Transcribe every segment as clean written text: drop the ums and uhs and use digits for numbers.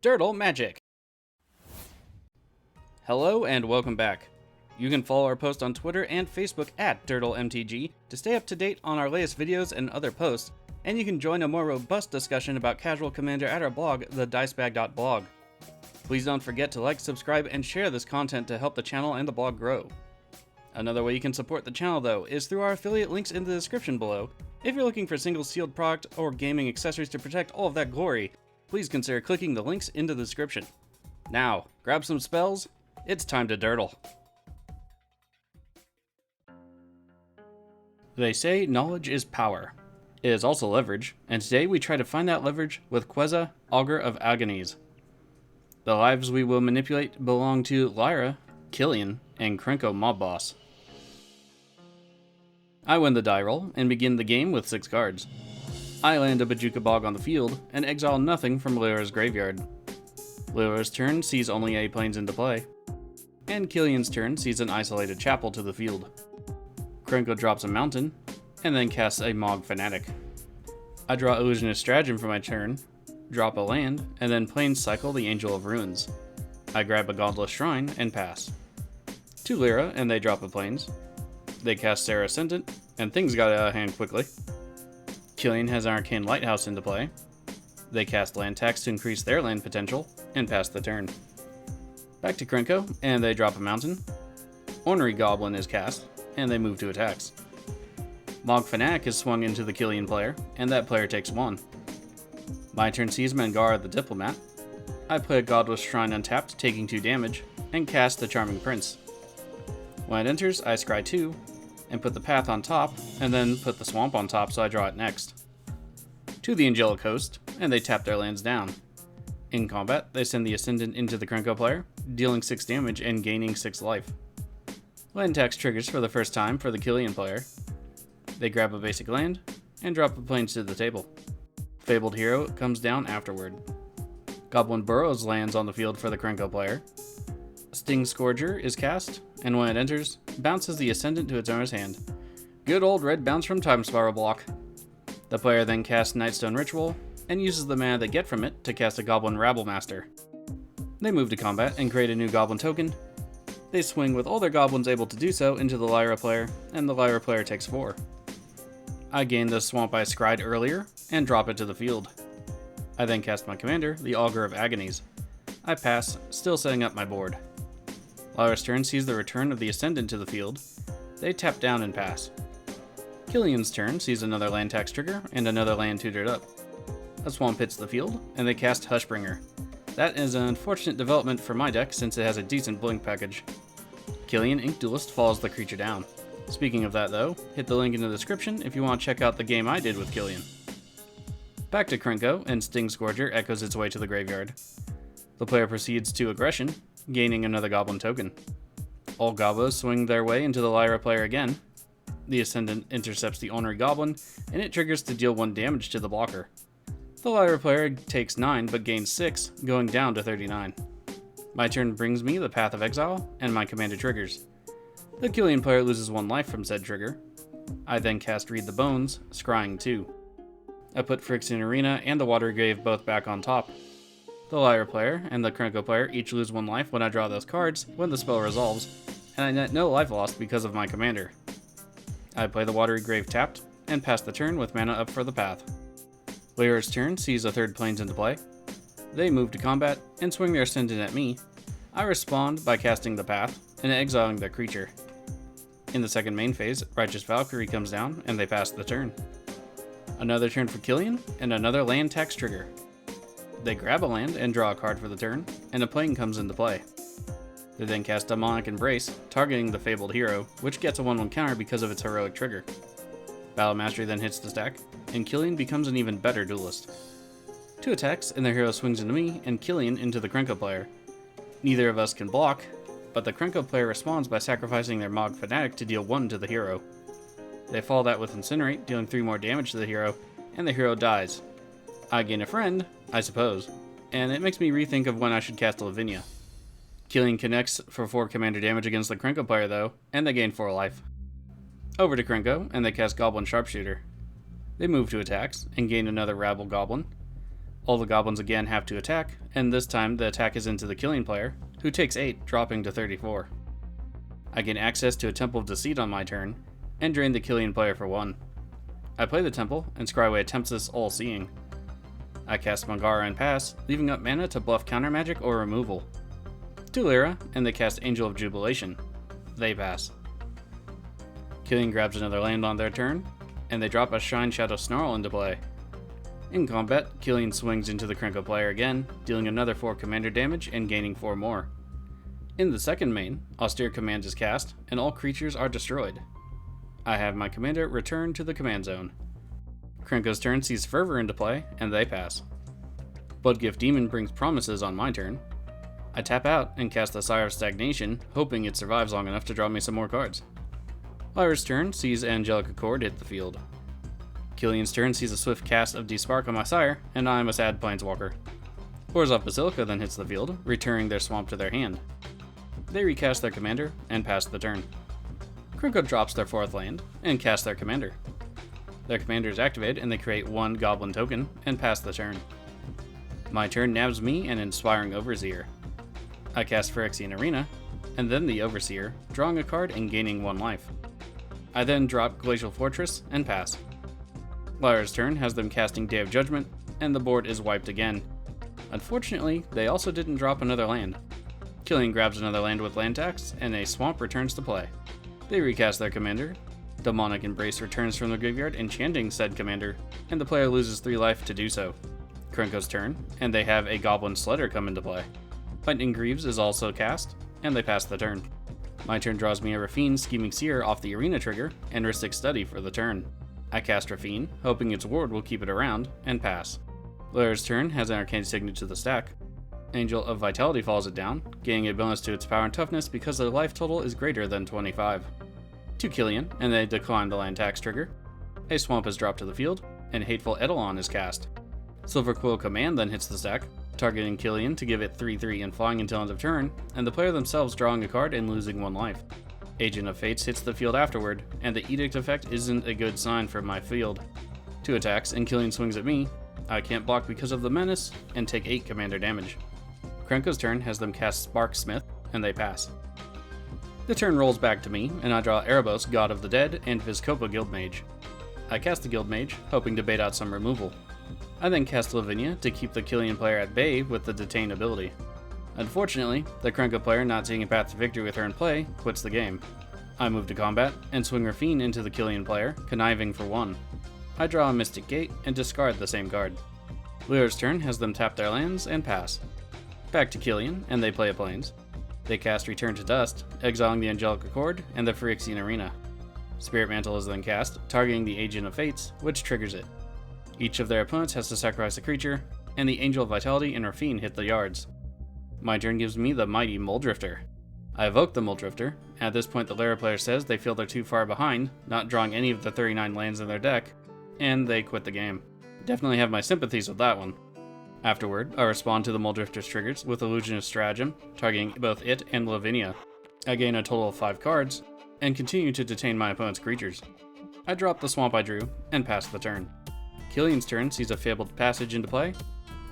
Dirtle Magic. Hello and welcome back. You can follow our post on Twitter and Facebook at DirtleMTG to stay up to date on our latest videos and other posts, and you can join a more robust discussion about Casual Commander at our blog, thedicebag.blog. Please don't forget to like, subscribe, and share this content to help the channel and the blog grow. Another way you can support the channel, though, is through our affiliate links in the description below. If you're looking for single sealed product or gaming accessories to protect all of that glory, please consider clicking the links in the description. Now, grab some spells, it's time to dirtle. They say knowledge is power. It is also leverage, and today we try to find that leverage with Queza, Augur of Agonies. The lives we will manipulate belong to Lyra, Killian, and Krenko Mob Boss. I win the die roll and begin the game with 6 cards. I land a Bojuka Bog on the field and exile nothing from Lyra's graveyard. Lyra's turn sees only A planes into play, and Killian's turn sees an isolated chapel to the field. Krenko drops a mountain, and then casts a Mog Fanatic. I draw Illusionist Stratagem for my turn, drop a land, and then planes cycle the Angel of Ruins. I grab a Godless Shrine and pass. To Lyra, and they drop a planes. They cast Serra Ascendant, and things got out of hand quickly. Killian has an Arcane Lighthouse into play. They cast land tax to increase their land potential, and pass the turn. Back to Krenko, and they drop a mountain. Ornery Goblin is cast, and they move to attacks. Mog Fanatic is swung into the Killian player, and that player takes 1. My turn sees Mangara the Diplomat. I play a Godless Shrine untapped, taking 2 damage, and cast the Charming Prince. When it enters, I scry 2, and put the path on top, and then put the swamp on top so I draw it next. To the Angelic Host, and they tap their lands down. In combat, they send the Ascendant into the Krenko player, dealing 6 damage and gaining 6 life. Land tax triggers for the first time for the Killian player. They grab a basic land, and drop a plains to the table. Fabled Hero comes down afterward. Goblin Burrows lands on the field for the Krenko player. Sting Scourger is cast, and when it enters, bounces the Ascendant to its owner's hand. Good old red bounce from Time Spiral block. The player then casts Nightstone Ritual, and uses the mana they get from it to cast a Goblin Rabblemaster. They move to combat and create a new Goblin token. They swing with all their goblins able to do so into the Lyra player, and the Lyra player takes 4. I gain the swamp I scried earlier, and drop it to the field. I then cast my commander, the Augur of Agonies. I pass, still setting up my board. Lyra's turn sees the return of the Ascendant to the field. They tap down and pass. Killian's turn sees another land tax trigger, and another land tutored up. A swamp hits the field, and they cast Hushbringer. That is an unfortunate development for my deck since it has a decent blink package. Killian Ink Duelist follows the creature down. Speaking of that though, hit the link in the description if you want to check out the game I did with Killian. Back to Krenko, and Sting Scourger echoes its way to the graveyard. The player proceeds to Aggression, gaining another Goblin token. All Gobos swing their way into the Lyra player again. The Ascendant intercepts the Ornery Goblin, and it triggers to deal 1 damage to the blocker. The Lyra player takes 9 but gains 6, going down to 39. My turn brings me the Path of Exile, and my commander triggers. The Killian player loses 1 life from said trigger. I then cast Read the Bones, scrying 2. I put Phyrexian Arena and the Watery Grave both back on top. The Lyra player and the Krenko player each lose 1 life when I draw those cards when the spell resolves, and I net no life lost because of my commander. I play the Watery Grave tapped, and pass the turn with mana up for the path. Lyra's turn sees a 3rd plains into play. They move to combat, and swing their Ascendant at me. I respond by casting the path, and exiling their creature. In the second main phase, Righteous Valkyrie comes down, and they pass the turn. Another turn for Killian, and another land tax trigger. They grab a land and draw a card for the turn, and a plane comes into play. They then cast Demonic Embrace, targeting the Fabled Hero, which gets a 1/1 counter because of its heroic trigger. Battle Mastery then hits the stack, and Killian becomes an even better duelist. 2 attacks, and their hero swings into me, and Killian into the Krenko player. Neither of us can block, but the Krenko player responds by sacrificing their Mog Fanatic to deal 1 to the hero. They follow that with Incinerate, dealing 3 more damage to the hero, and the hero dies. I gain a friend, I suppose, and it makes me rethink of when I should cast Lavinia. Killian connects for 4 commander damage against the Krenko player though, and they gain 4 life. Over to Krenko, and they cast Goblin Sharpshooter. They move to attacks, and gain another Rabble Goblin. All the goblins again have to attack, and this time the attack is into the Killian player, who takes 8, dropping to 34. I gain access to a Temple of Deceit on my turn, and drain the Killian player for 1. I play the Temple, and Scryway attempts this All-Seeing. I cast Mangara and pass, leaving up mana to bluff counter magic or removal. To Lyra, and they cast Angel of Jubilation. They pass. Killian grabs another land on their turn, and they drop a Shine Shadow Snarl into play. In combat, Killian swings into the Krenko player again, dealing another 4 commander damage and gaining 4 more. In the second main, Austere Command is cast, and all creatures are destroyed. I have my commander return to the command zone. Krenko's turn sees Fervor into play, and they pass. Bloodgift Demon brings Promises on my turn. I tap out and cast the Sire of Stagnation, hoping it survives long enough to draw me some more cards. Lyra's turn sees Angelic Accord hit the field. Killian's turn sees a swift cast of Despark on my Sire, and I must add Planeswalker. Orzhov Basilica then hits the field, returning their swamp to their hand. They recast their commander, and pass the turn. Krenko drops their 4th land, and casts their commander. Their commander is activated, and they create 1 Goblin token, and pass the turn. My turn nabs me an Inspiring Overseer. I cast Phyrexian Arena, and then the Overseer, drawing a card and gaining 1 life. I then drop Glacial Fortress, and pass. Lyra's turn has them casting Day of Judgment, and the board is wiped again. Unfortunately, they also didn't drop another land. Killian grabs another land with land tax, and a swamp returns to play. They recast their commander. Demonic Embrace returns from the graveyard, enchanting said commander, and the player loses 3 life to do so. Krenko's turn, and they have a Goblin Sledder come into play. Lightning Greaves is also cast, and they pass the turn. My turn draws me a Rafine Scheming Seer off the Arena trigger, and Rhystic Study for the turn. I cast Rafine, hoping its ward will keep it around, and pass. Lyra's turn has an Arcane Signet to the stack. Angel of Vitality follows it down, gaining a bonus to its power and toughness because their life total is greater than 25. To Killian, and they decline the land tax trigger. A swamp is dropped to the field, and Hateful Eidolon is cast. Silver Quill Command then hits the stack, targeting Killian to give it 3/3 and flying until end of turn, and the player themselves drawing a card and losing 1 life. Agent of Fates hits the field afterward, and the Edict effect isn't a good sign for my field. 2 attacks, and Killian swings at me. I can't block because of the menace, and take 8 commander damage. Krenko's turn has them cast Sparksmith, and they pass. The turn rolls back to me, and I draw Erebos, God of the Dead, and Vizkopa Guildmage. I cast the Guildmage, hoping to bait out some removal. I then cast Lavinia to keep the Killian player at bay with the Detain ability. Unfortunately, the Krenko player, not seeing a path to victory with her in play, quits the game. I move to combat, and swing Rafine into the Killian player, conniving for 1. I draw a Mystic Gate, and discard the same card. Lyra's turn has them tap their lands, and pass. Back to Killian, and they play a Plains. They cast Return to Dust, exiling the Angelic Accord and the Phyrexian Arena. Spirit Mantle is then cast, targeting the Agent of Fates, which triggers it. Each of their opponents has to sacrifice a creature, and the Angel of Vitality and Rafine hit the yards. My turn gives me the mighty Muldrifter. I evoke the Muldrifter. At this point, the Lyra player says they feel they're too far behind, not drawing any of the 39 lands in their deck, and they quit the game. Definitely have my sympathies with that one. Afterward, I respond to the Muldrifter's triggers with Illusionist Stratagem, targeting both it and Lavinia. I gain a total of 5 cards, and continue to detain my opponent's creatures. I drop the swamp I drew, and pass the turn. Killian's turn sees a Fabled Passage into play,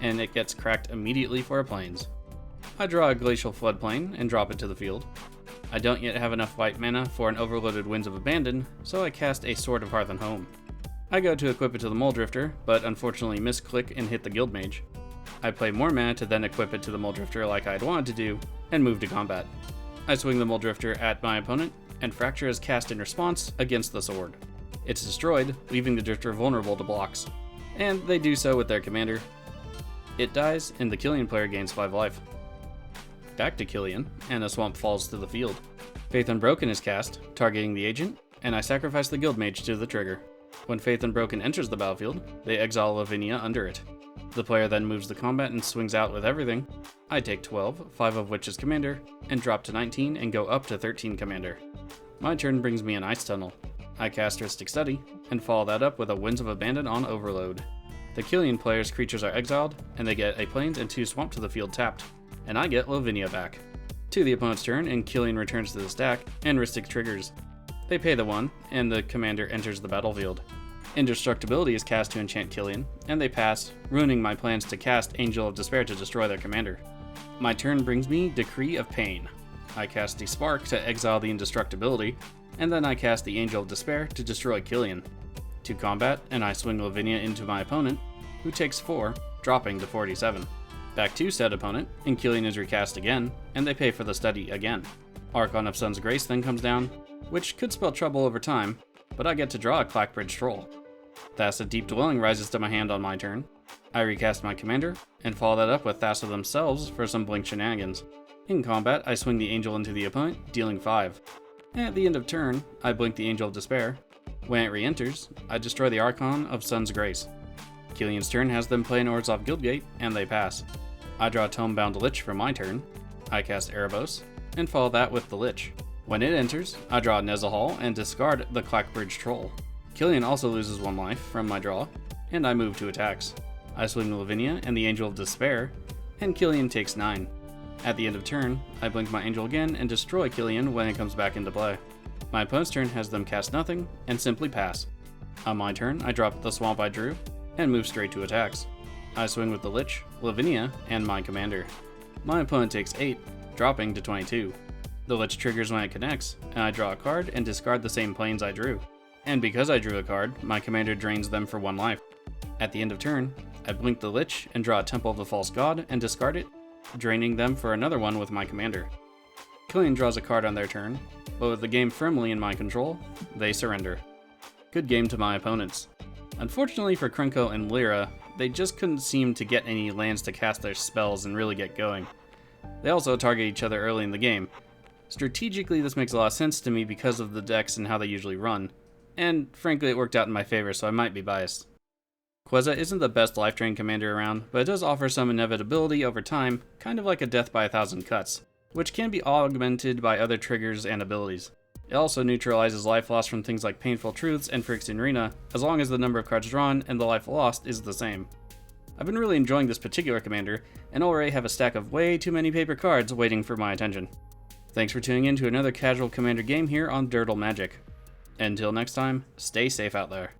and it gets cracked immediately for a Plains. I draw a Glacial Floodplain and drop it to the field. I don't yet have enough white mana for an overloaded Winds of Abandon, so I cast a Sword of Hearth and Home. I go to equip it to the Muldrifter, but unfortunately misclick and hit the Guildmage. I play more mana to then equip it to the Muldrifter like I had wanted to do, and move to combat. I swing the Muldrifter at my opponent, and Fracture is cast in response against the sword. It's destroyed, leaving the Drifter vulnerable to blocks, and they do so with their commander. It dies, and the Killian player gains 5 life. Back to Killian, and a swamp falls to the field. Faith Unbroken is cast, targeting the agent, and I sacrifice the Guildmage to the trigger. When Faith Unbroken enters the battlefield, they exile Lavinia under it. The player then moves the combat and swings out with everything. I take 12, 5 of which is commander, and drop to 19 and go up to 13 commander. My turn brings me an Ice Tunnel. I cast Rhystic Study, and follow that up with a Winds of Abandon on Overload. The Killian player's creatures are exiled, and they get a Plains and 2 Swamp to the field tapped, and I get Lavinia back. To the opponent's turn, and Killian returns to the stack, and Rhystic triggers. They pay the 1, and the commander enters the battlefield. Indestructibility is cast to enchant Killian, and they pass, ruining my plans to cast Angel of Despair to destroy their commander. My turn brings me Decree of Pain. I cast the Spark to exile the Indestructibility, and then I cast the Angel of Despair to destroy Killian. To combat, and I swing Lavinia into my opponent, who takes 4, dropping to 47. Back to said opponent, and Killian is recast again, and they pay for the study again. Archon of Sun's Grace then comes down, which could spell trouble over time, but I get to draw a Clackbridge Troll. Thassa Deep Dwelling rises to my hand on my turn. I recast my commander, and follow that up with Thassa themselves for some blink shenanigans. In combat, I swing the Angel into the opponent, dealing 5. At the end of turn, I blink the Angel of Despair. When it re-enters, I destroy the Archon of Sun's Grace. Killian's turn has them play an Orzhov Guildgate, and they pass. I draw a Tomebound Lich for my turn. I cast Erebos, and follow that with the Lich. When it enters, I draw a Nezahal and discard the Clackbridge Troll. Killian also loses 1 life from my draw, and I move to attacks. I swing Lavinia and the Angel of Despair, and Killian takes 9. At the end of turn, I blink my Angel again and destroy Killian when it comes back into play. My opponent's turn has them cast nothing, and simply pass. On my turn, I drop the Swamp I drew, and move straight to attacks. I swing with the Lich, Lavinia, and my commander. My opponent takes 8, dropping to 22. The Lich triggers when it connects, and I draw a card and discard the same planes I drew. And because I drew a card, my commander drains them for 1 life. At the end of turn, I blink the Lich and draw a Temple of the False God and discard it, draining them for another 1 with my commander. Killian draws a card on their turn, but with the game firmly in my control, they surrender. Good game to my opponents. Unfortunately for Krenko and Lyra, they just couldn't seem to get any lands to cast their spells and really get going. They also target each other early in the game. Strategically, this makes a lot of sense to me because of the decks and how they usually run, and frankly it worked out in my favor, so I might be biased. Queza isn't the best life drain commander around, but it does offer some inevitability over time, kind of like a death by 1,000 cuts, which can be augmented by other triggers and abilities. It also neutralizes life loss from things like Painful Truths and Phyrexian Arena, as long as the number of cards drawn and the life lost is the same. I've been really enjoying this particular commander, and already have a stack of way too many paper cards waiting for my attention. Thanks for tuning in to another casual commander game here on Dirtle Magic. Until next time, stay safe out there.